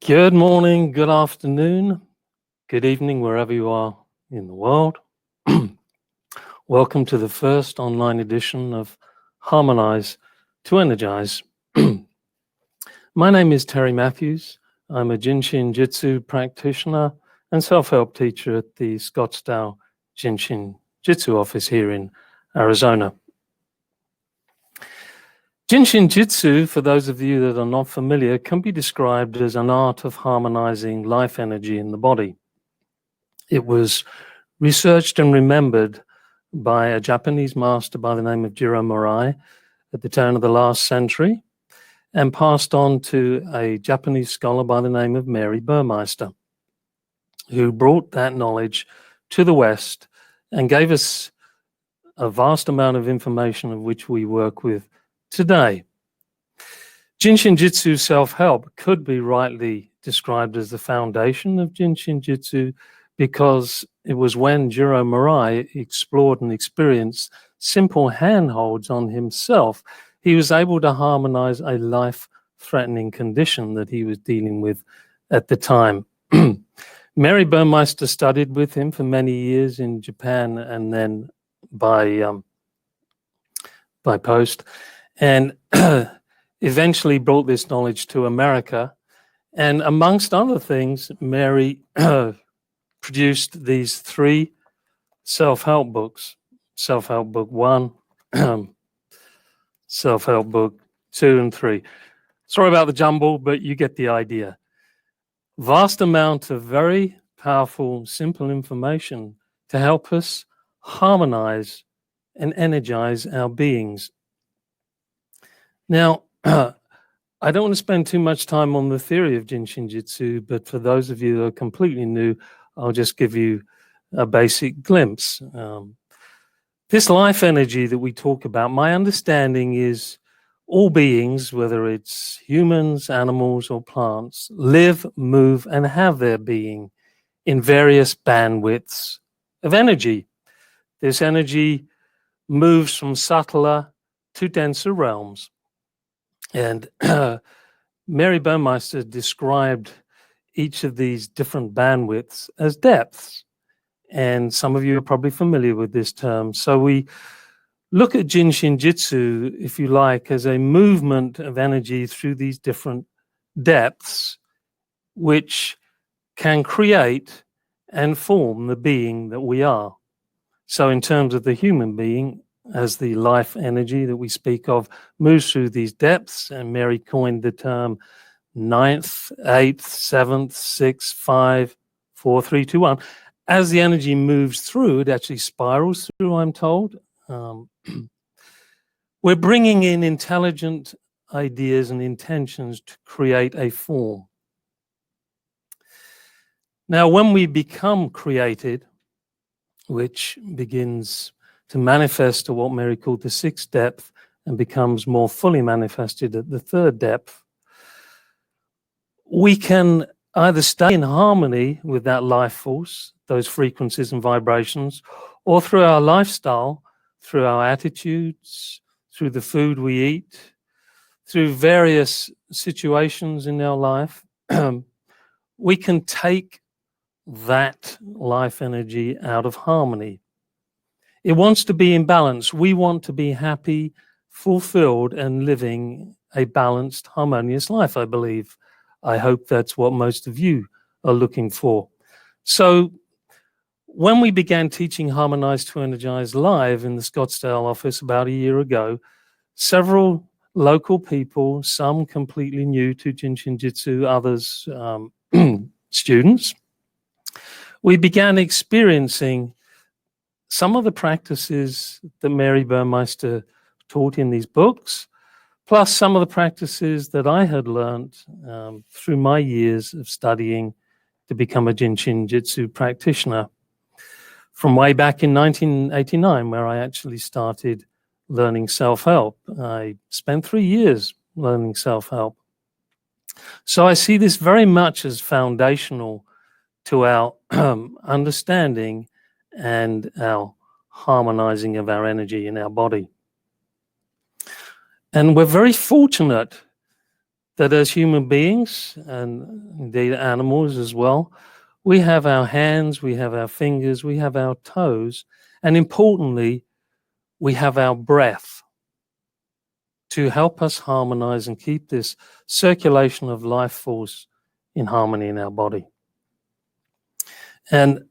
Good morning, good afternoon, good evening, wherever you are in the world. Welcome to the first online edition of Harmonize, 2Energize. My name is Terry Matthews. I'm a Jin Shin Jyutsu practitioner and self-help teacher at the Scottsdale Jin Shin Jyutsu office here in Arizona. Jin Shin Jyutsu, for those of you that are not familiar, can be described as an art of harmonizing life energy in the body. It was researched and remembered by a Japanese master by the name of Jiro Murai at the turn of the last century, and passed on to a Japanese scholar by the name of Mary Burmeister, who brought that knowledge to the West and gave us a vast amount of information of which we work with today. Jin Shin Jyutsu self-help could be rightly described as the foundation of Jin Shin Jyutsu, because it was when Jiro Murai explored and experienced simple handholds on himself, he was able to harmonize a life-threatening condition that he was dealing with at the time. Mary Burmeister studied with him for many years in Japan and then by post, and eventually brought this knowledge to America. And amongst other things, Mary produced these 3 self-help books: Self-Help Book 1, Self-Help Book 2 and 3. Sorry about the jumble, but you get the idea. Vast amount of very powerful, simple information to help us harmonize and energize our beings. Now, I don't want to spend too much time on the theory of Jin Shin Jyutsu, but for those of you that are completely new, I'll just give you a basic glimpse. This life energy that we talk about, my understanding is all beings, whether it's humans, animals, or plants, live, move, and have their being in various bandwidths of energy. This energy moves from subtler to denser realms. And Mary Burmeister described each of these different bandwidths as depths. And some of you are probably familiar with this term. So we look at Jin Shin Jyutsu, if you like, as a movement of energy through these different depths, which can create and form the being that we are. So in terms of the human being, as the life energy that we speak of moves through these depths, and Mary coined the term 9th, 8th, 7th, 6th, 5, 4, 3, 2, 1. As the energy moves through, it actually spirals through, I'm told. We're bringing in intelligent ideas and intentions to create a form. Now, when we become created, which begins to manifest to what Mary called the 6th depth and becomes more fully manifested at the 3rd depth, we can either stay in harmony with that life force, those frequencies and vibrations, or through our lifestyle, through our attitudes, through the food we eat, through various situations in our life, we can take that life energy out of harmony. It wants to be in balance. We want to be happy, fulfilled, and living a balanced, harmonious life, I believe. I hope that's what most of you are looking for. So when we began teaching Harmonize to Energize live in the Scottsdale office about a year ago, several local people, some completely new to Jin Shin Jyutsu, others students, we began experiencing some of the practices that Mary Burmeister taught in these books, plus some of the practices that I had learned through my years of studying to become a Jin Shin Jyutsu practitioner from way back in 1989, where I actually started learning self-help. I spent 3 years learning self-help. So I see this very much as foundational to our understanding and our harmonizing of our energy in our body. And we're very fortunate that as human beings, and indeed animals as well, we have our hands, we have our fingers, we have our toes, and importantly, we have our breath to help us harmonize and keep this circulation of life force in harmony in our body. And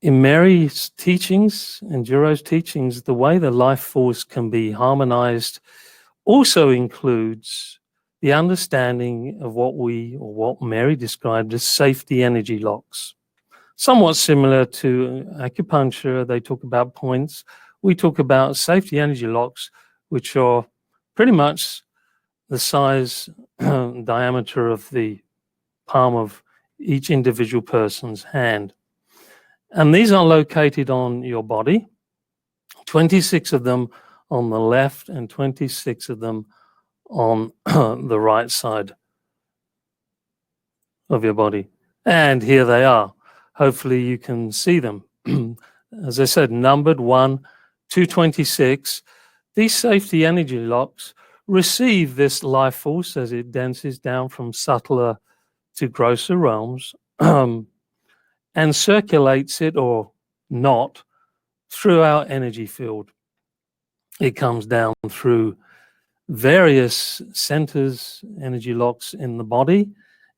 in Mary's teachings and Juro's teachings, the way the life force can be harmonized also includes the understanding of what Mary described as safety energy locks. Somewhat similar to acupuncture, they talk about points. We talk about safety energy locks, which are pretty much the size, diameter of the palm of each individual person's hand. And these are located on your body, 26 of them on the left and 26 of them on the right side of your body. And here they are. Hopefully you can see them. As I said, numbered 1 to 26. These safety energy locks receive this life force as it dances down from subtler to grosser realms and circulates it or not through our energy field. It comes down through various centers, energy locks in the body,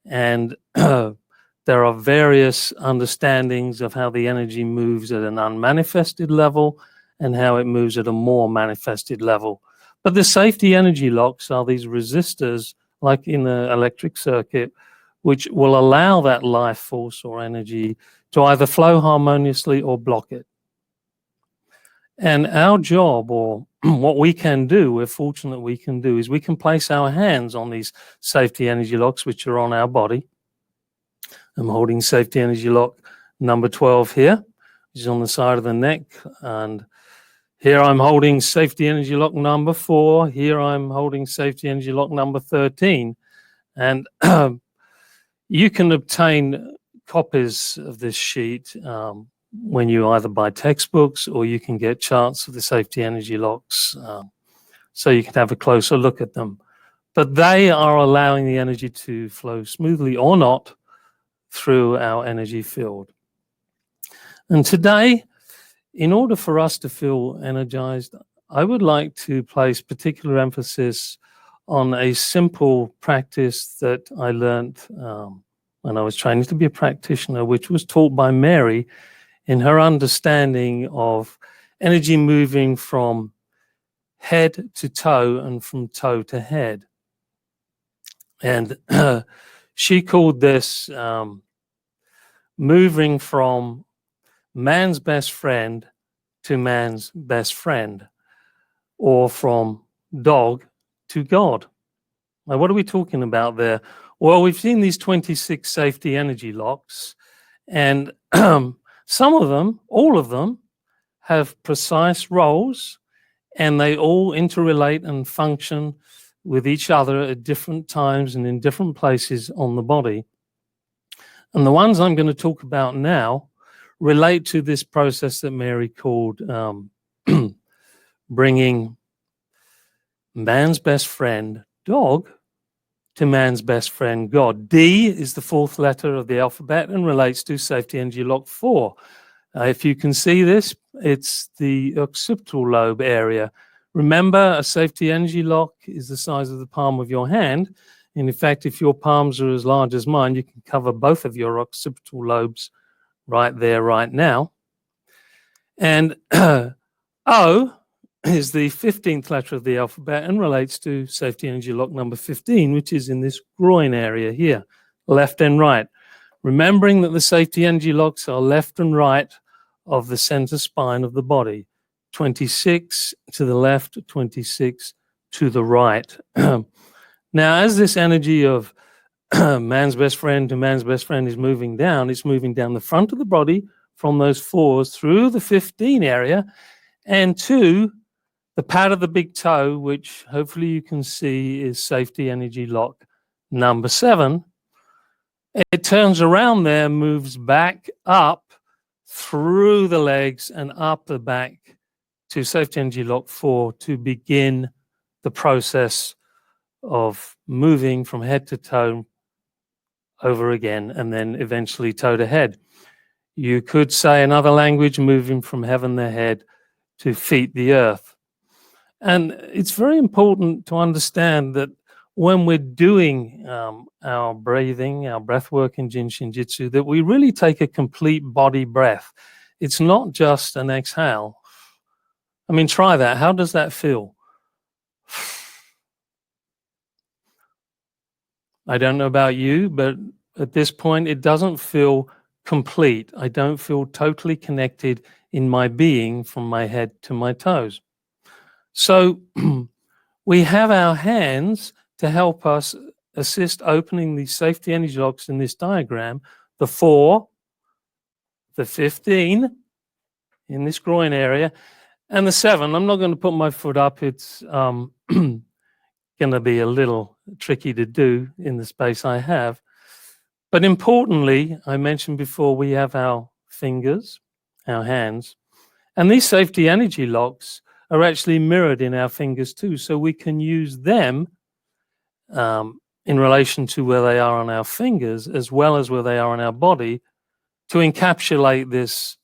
and there are various understandings of how the energy moves at an unmanifested level and how it moves at a more manifested level. But the safety energy locks are these resistors, like in the electric circuit, which will allow that life force or energy to either flow harmoniously or block it. And our job, or what we can do, we're fortunate we can do, is we can place our hands on these safety energy locks, which are on our body. I'm holding safety energy lock number 12 here, which is on the side of the neck. And here I'm holding safety energy lock number 4. Here I'm holding safety energy lock number 13. And you can obtain copies of this sheet when you either buy textbooks or you can get charts of the safety energy locks so you can have a closer look at them. But they are allowing the energy to flow smoothly or not through our energy field. And today, in order for us to feel energized, I would like to place particular emphasis on a simple practice that I learned when I was training to be a practitioner, which was taught by Mary in her understanding of energy moving from head to toe and from toe to head. And she called this moving from man's best friend to man's best friend, or from dog to God. Now, what are we talking about there? Well, we've seen these 26 safety energy locks, and some of them, all of them, have precise roles, and they all interrelate and function with each other at different times and in different places on the body. And the ones I'm going to talk about now relate to this process that Mary called bringing man's best friend, dog, to man's best friend, God. D is the 4th letter of the alphabet and relates to safety energy lock 4. If you can see this, it's the occipital lobe area. Remember, a safety energy lock is the size of the palm of your hand. And in fact, if your palms are as large as mine, you can cover both of your occipital lobes right there, right now. And O is the 15th letter of the alphabet and relates to safety energy lock number 15, which is in this groin area here, left and right. Remembering that the safety energy locks are left and right of the center spine of the body, 26 to the left, 26 to the right. Now, as this energy of man's best friend to man's best friend is moving down, it's moving down the front of the body from those 4s through the 15 area and to the pad of the big toe, which hopefully you can see is safety energy lock number 7. It turns around there, moves back up through the legs and up the back to safety energy lock 4 to begin the process of moving from head to toe over again, and then eventually toe to head. You could say another language, moving from heaven the head to feet the earth. And it's very important to understand that when we're doing our breathing, our breath work in Jin Shin Jyutsu, that we really take a complete body breath. It's not just an exhale. I mean, try that. How does that feel? I don't know about you, but at this point, it doesn't feel complete. I don't feel totally connected in my being from my head to my toes. So we have our hands to help us assist opening these safety energy locks in this diagram, the 4, the 15 in this groin area, and the 7. I'm not going to put my foot up. It's going to be a little tricky to do in the space I have. But importantly, I mentioned before, we have our fingers, our hands, and these safety energy locks are actually mirrored in our fingers too. So we can use them in relation to where they are on our fingers, as well as where they are on our body, to encapsulate this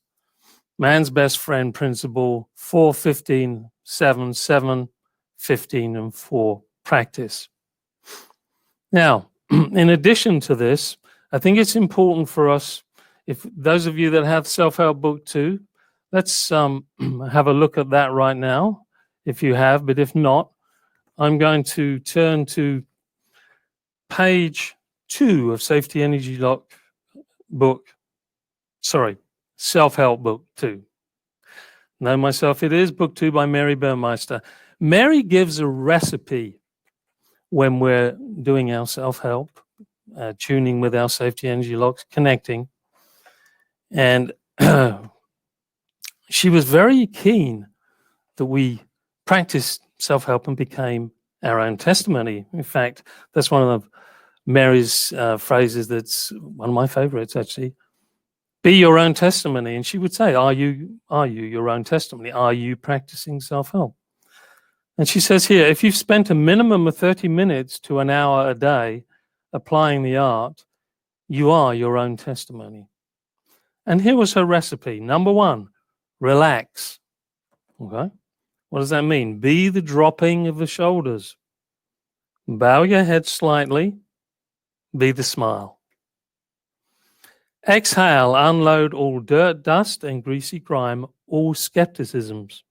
man's best friend principle, 4, 15, 7, 7, 15, and 4 practice. Now, in addition to this, I think it's important for us, if those of you that have Self-Help Book 2, let's have a look at that right now, if you have. But if not, I'm going to turn to page 2 of Safety Energy Lock book. Sorry, Self-Help Book 2. Know myself, it is book 2 by Mary Burmeister. Mary gives a recipe when we're doing our self-help, tuning with our safety energy locks, connecting. And she was very keen that we practiced self-help and became our own testimony. In fact, that's one of Mary's phrases that's one of my favorites, actually. Be your own testimony. And she would say, are you your own testimony? Are you practicing self-help? And she says here, if you've spent a minimum of 30 minutes to an hour a day applying the art, you are your own testimony. And here was her recipe. Number 1, relax. Okay. What does that mean? Be the dropping of the shoulders. Bow your head slightly. Be the smile. Exhale, unload all dirt, dust, and greasy grime, all skepticisms.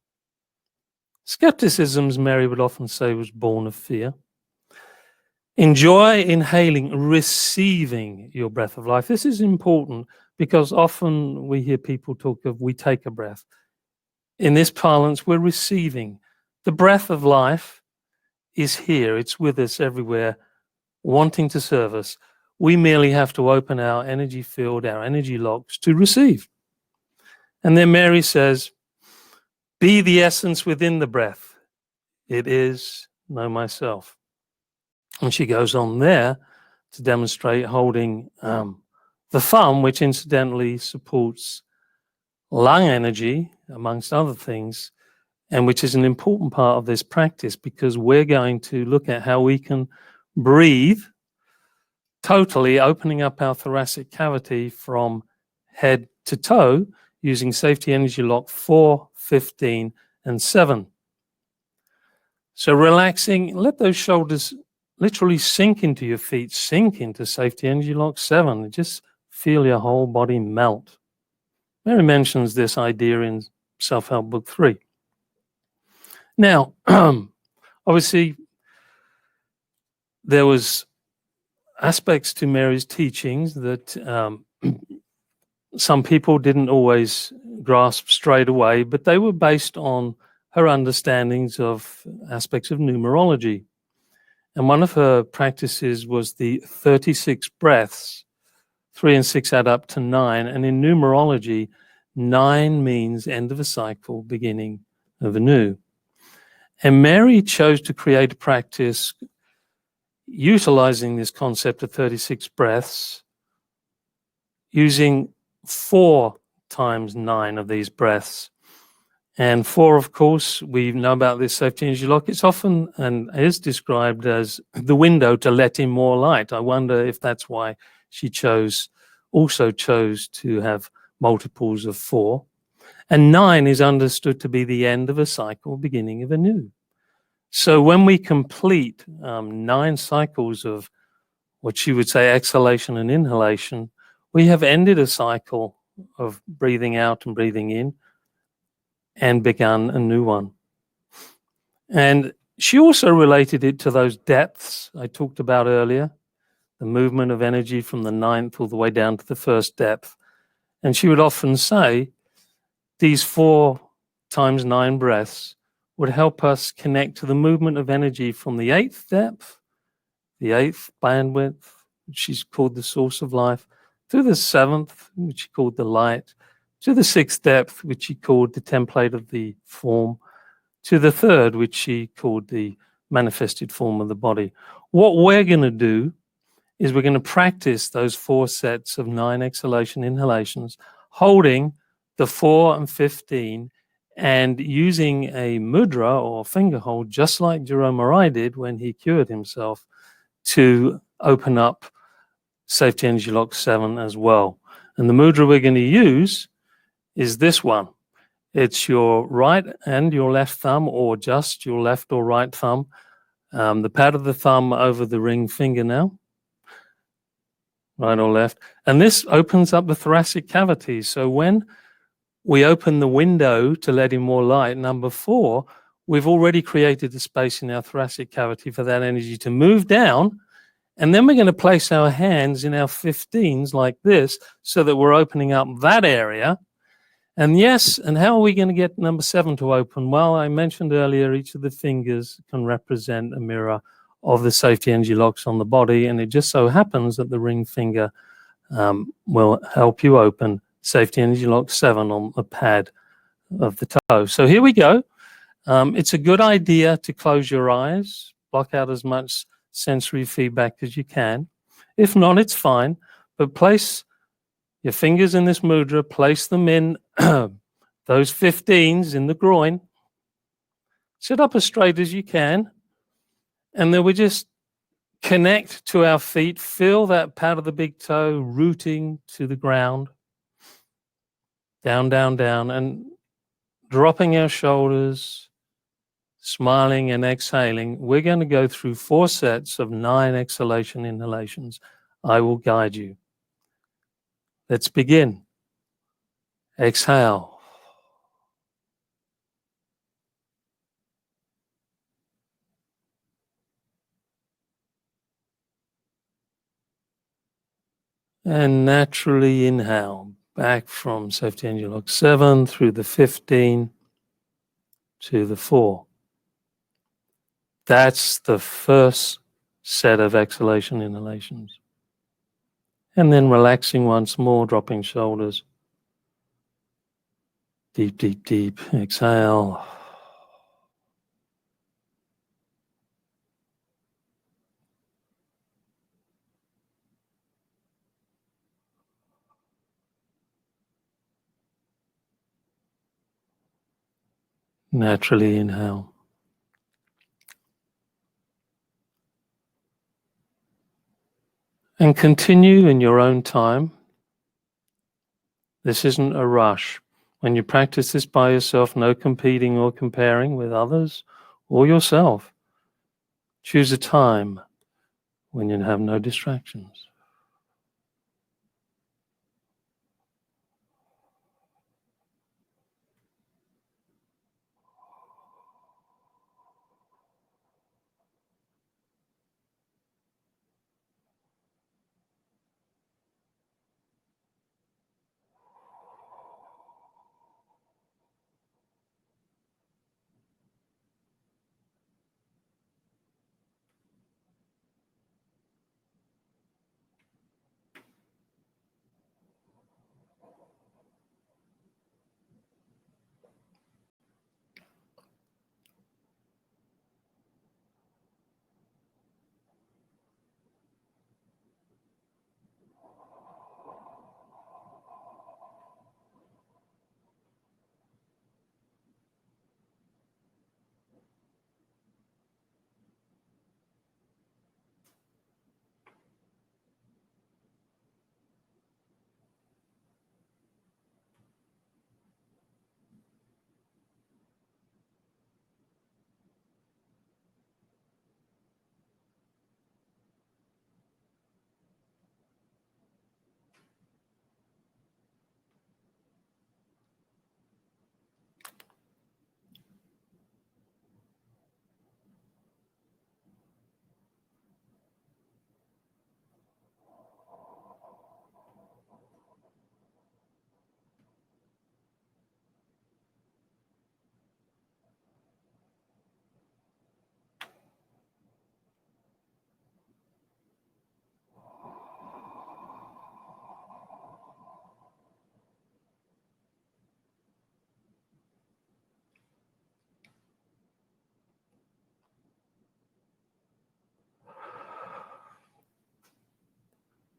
Skepticisms, Mary would often say, was born of fear. Enjoy inhaling, receiving your breath of life. This is important because often we hear people talk of we take a breath. In this parlance, we're receiving. The breath of life is here. It's with us everywhere, wanting to serve us. We merely have to open our energy field, our energy locks to receive. And then Mary says, be the essence within the breath. It is know myself. And she goes on there to demonstrate holding the thumb, which incidentally supports lung energy, amongst other things, and which is an important part of this practice because we're going to look at how we can breathe totally, opening up our thoracic cavity from head to toe using safety energy lock 4, 15, and 7. So relaxing, let those shoulders literally sink into your feet, sink into safety energy lock 7. Just feel your whole body melt. Mary mentions this idea in Self-Help Book 3. Now, obviously, there was aspects to Mary's teachings that some people didn't always grasp straight away, but they were based on her understandings of aspects of numerology. And one of her practices was the 36 breaths. 3 and 6 add up to 9. And in numerology, 9 means end of a cycle, beginning of a new. And Mary chose to create a practice utilizing this concept of 36 breaths, using 4 times 9 of these breaths. And 4, of course, we know about this safety energy lock. It's often and is described as the window to let in more light. I wonder if that's why she also chose to have multiples of 4. And 9 is understood to be the end of a cycle, beginning of a new. So when we complete 9 cycles of what she would say exhalation and inhalation, we have ended a cycle of breathing out and breathing in and begun a new one. And she also related it to those depths I talked about earlier, the movement of energy from the 9th all the way down to the first depth. And she would often say these 4 times 9 breaths would help us connect to the movement of energy from the 8th depth, the 8th bandwidth, which she's called the source of life, to the 7th, which she called the light, to the 6th depth, which she called the template of the form, to the 3rd, which she called the manifested form of the body. What we're going to do is we're going to practice those 4 sets of 9 exhalation inhalations, holding the 4 and 15 and using a mudra or finger hold, just like Jerome Morai did when he cured himself, to open up Safety Energy Lock 7 as well. And the mudra we're going to use is this one. It's your right and your left thumb, or just your left or right thumb. The pad of the thumb over the ring fingernail, right or left. And this opens up the thoracic cavity. So when we open the window to let in more light, number 4, we've already created the space in our thoracic cavity for that energy to move down. And then we're going to place our hands in our 15s like this so that we're opening up that area. And yes, and how are we going to get number 7 to open? Well, I mentioned earlier, each of the fingers can represent a mirror of the safety energy locks on the body. And it just so happens that the ring finger will help you open Safety Energy Lock 7 on the pad of the toe. So here we go. It's a good idea to close your eyes, block out as much sensory feedback as you can. If not, it's fine, but place your fingers in this mudra, place them in those 15s in the groin. Sit up as straight as you can, and then we just connect to our feet. Feel that pad of the big toe rooting to the ground. Down, down, down, and dropping our shoulders, smiling and exhaling. We're going to go through 4 sets of 9 exhalation inhalations. I will guide you. Let's begin. Exhale. And naturally inhale back from Safety Energy Lock 7 through the 15 to the 4. That's the first set of exhalation inhalations. And then relaxing once more, dropping shoulders. Deep, deep, deep. Exhale. Naturally inhale. And continue in your own time. This isn't a rush. When you practice this by yourself, no competing or comparing with others or yourself. Choose a time when you have no distractions.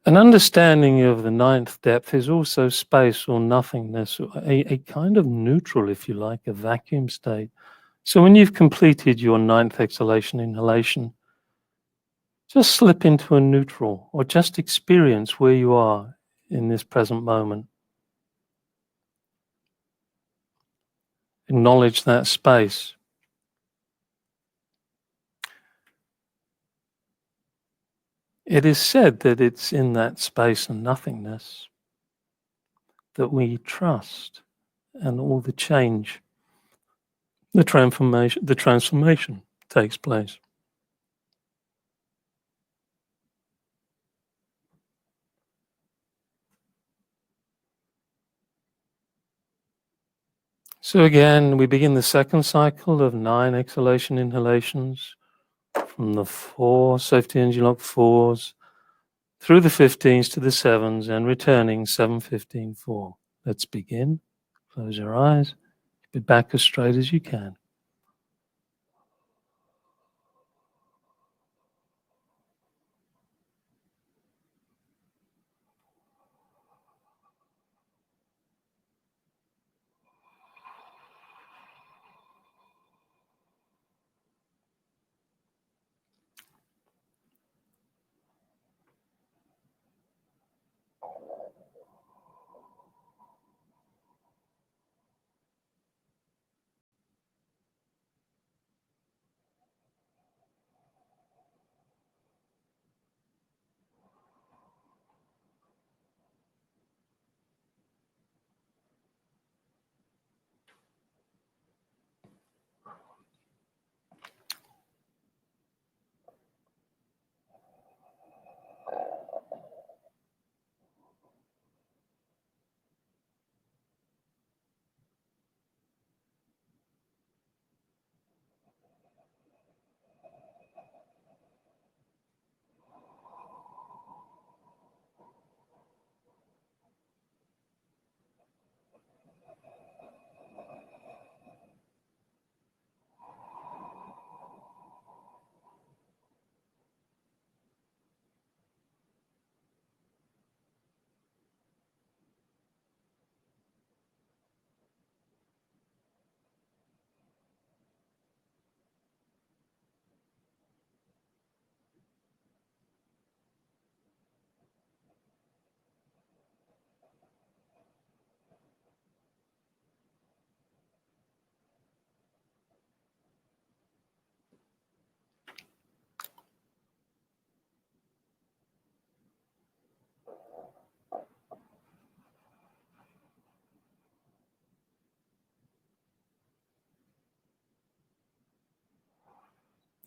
An understanding of the ninth depth is also space or nothingness, a kind of neutral, if you like, a vacuum state. So when you've completed your ninth exhalation, inhalation, just slip into a neutral or just experience where you are in this present moment. Acknowledge that space. It is said that it's in that space and nothingness that we trust and all the change, the transformation takes place. So again, we begin the second cycle of 9 exhalation inhalations from the 4 safety energy lock 4s through the 15s to the 7s and returning 7, 15, 4. Let's begin. Close your eyes. Be back as straight as you can.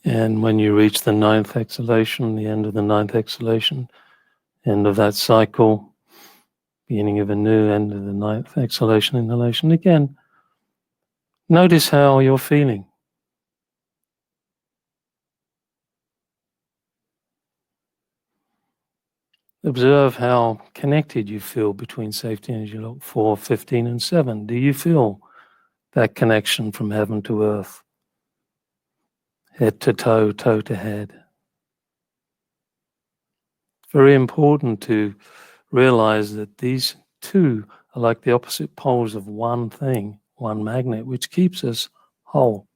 And when you reach the 9th exhalation, the end of the 9th exhalation, end of that cycle, beginning of a new end of the 9th exhalation, inhalation, again, notice how you're feeling. Observe how connected you feel between safety energy lock 4, 15, and 7. Do you feel that connection from heaven to earth, head to toe, toe to head? It's very important to realize that these two are like the opposite poles of one thing, one magnet, which keeps us whole,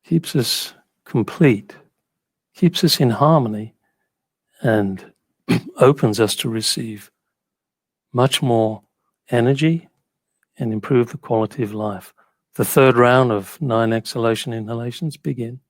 keeps us complete, keeps us in harmony, and opens us to receive much more energy and improve the quality of life. The third round of 9 exhalation inhalations begin.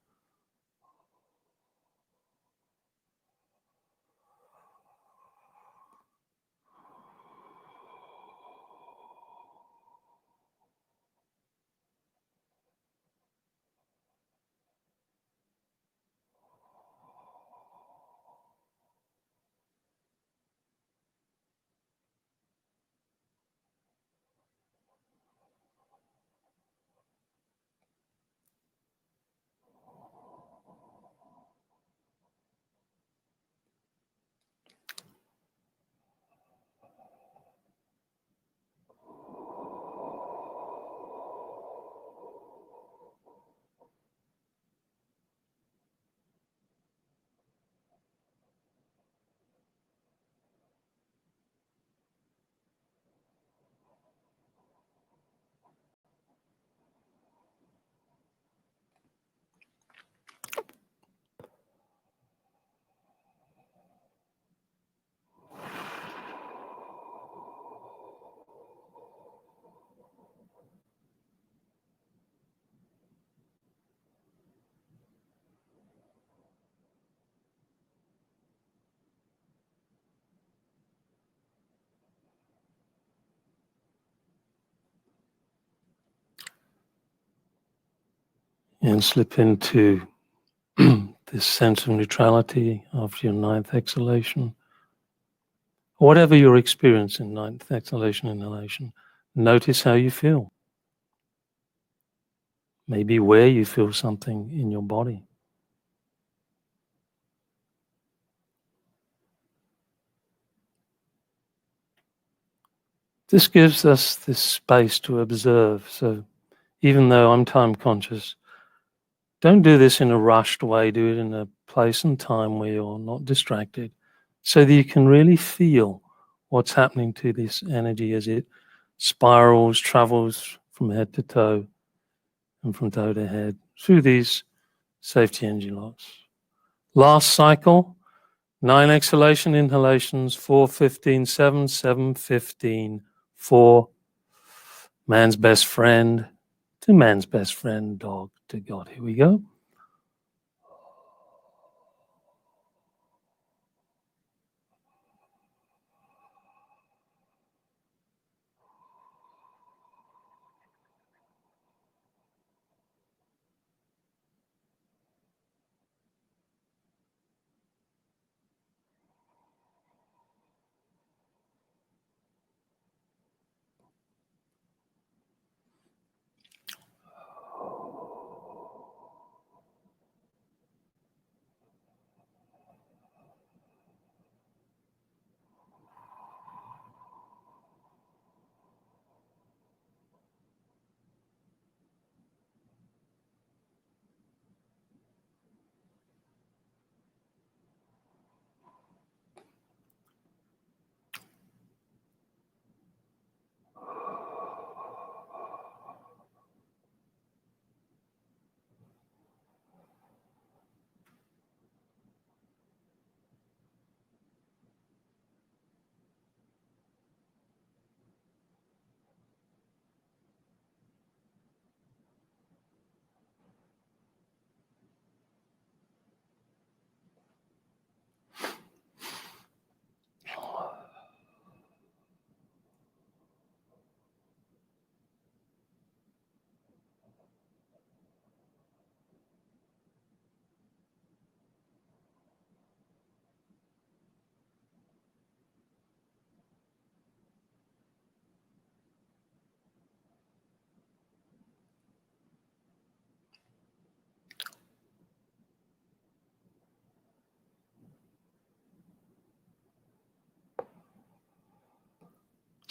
And slip into this sense of neutrality after your 9th exhalation. Whatever your experience in 9th exhalation, inhalation, notice how you feel. Maybe where you feel something in your body. This gives us this space to observe. So even though I'm time conscious, don't do this in a rushed way. Do it in a place and time where you're not distracted, so that you can really feel what's happening to this energy as it spirals, travels from head to toe and from toe to head through these safety energy locks. Last cycle, 9 exhalation inhalations, 4, 15, 7, 7, 15, 4, man's best friend to man's best friend, dog to God. Here we go.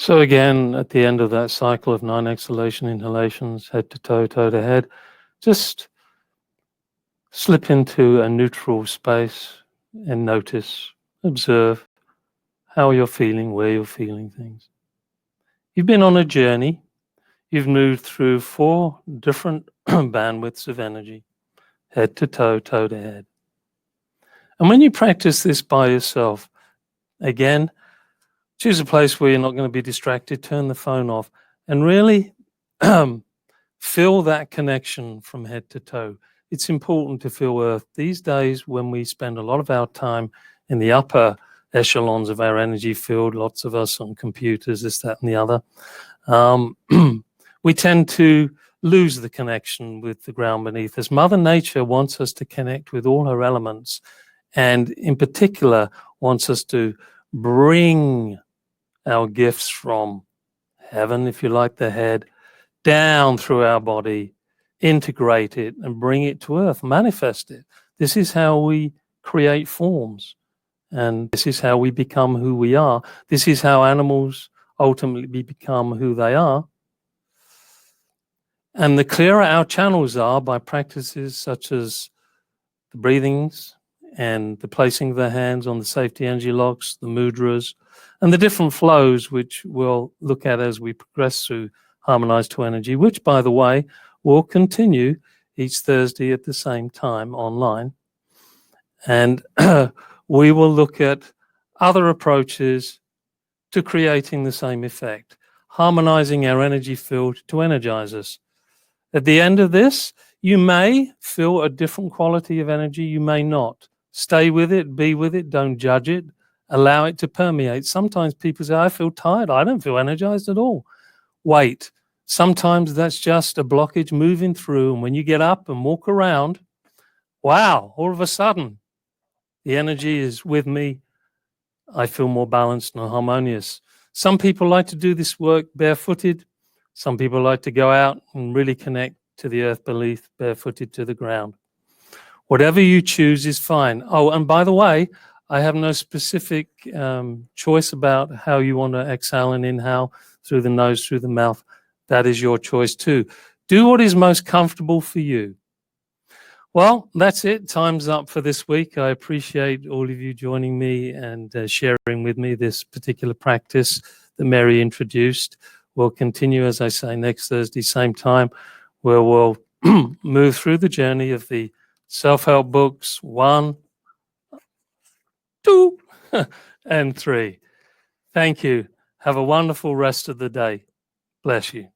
So again, at the end of that cycle of 9 exhalation inhalations, head to toe, toe to head, just slip into a neutral space and notice, observe how you're feeling, where you're feeling things. You've been on a journey. You've moved through 4 different bandwidths of energy, head to toe, toe to head. And when you practice this by yourself, again, choose a place where you're not going to be distracted, turn the phone off, and really feel that connection from head to toe. It's important to feel Earth. These days, when we spend a lot of our time in the upper echelons of our energy field, lots of us on computers, this, that, and the other, we tend to lose the connection with the ground beneath us. Mother Nature wants us to connect with all her elements, and in particular, wants us to bring our gifts from heaven, if you like, the head, down through our body, integrate it and bring it to earth, manifest it. This is how we create forms, and this is how we become who we are. This is how animals ultimately become who they are. And the clearer our channels are by practices such as the breathings and the placing of the hands on the safety energy locks, the mudras, and the different flows, which we'll look at as we progress through Harmonize 2Energy, which, by the way, will continue each Thursday at the same time online. And we will look at other approaches to creating the same effect, harmonizing our energy field to energize us. At the end of this, you may feel a different quality of energy, you may not. Stay with it, be with it, don't judge it, allow it to permeate. Sometimes people say, I feel tired, I don't feel energized at all. Wait, Sometimes that's just a blockage moving through. And when you get up and walk around, wow, all of a sudden, the energy is with me. I feel more balanced and harmonious. Some people like to do this work barefooted. Some people like to go out and really connect to the earth beneath, barefooted to the ground. Whatever you choose is fine. Oh, and by the way, I have no specific choice about how you want to exhale and inhale, through the nose, through the mouth. That is your choice too. Do what is most comfortable for you. Well, that's it. Time's up for this week. I appreciate all of you joining me and sharing with me this particular practice that Mary introduced. We'll continue, as I say, next Thursday, same time, where we'll move through the journey of the self-help books 1, 2, and 3. Thank you. Have a wonderful rest of the day. Bless you.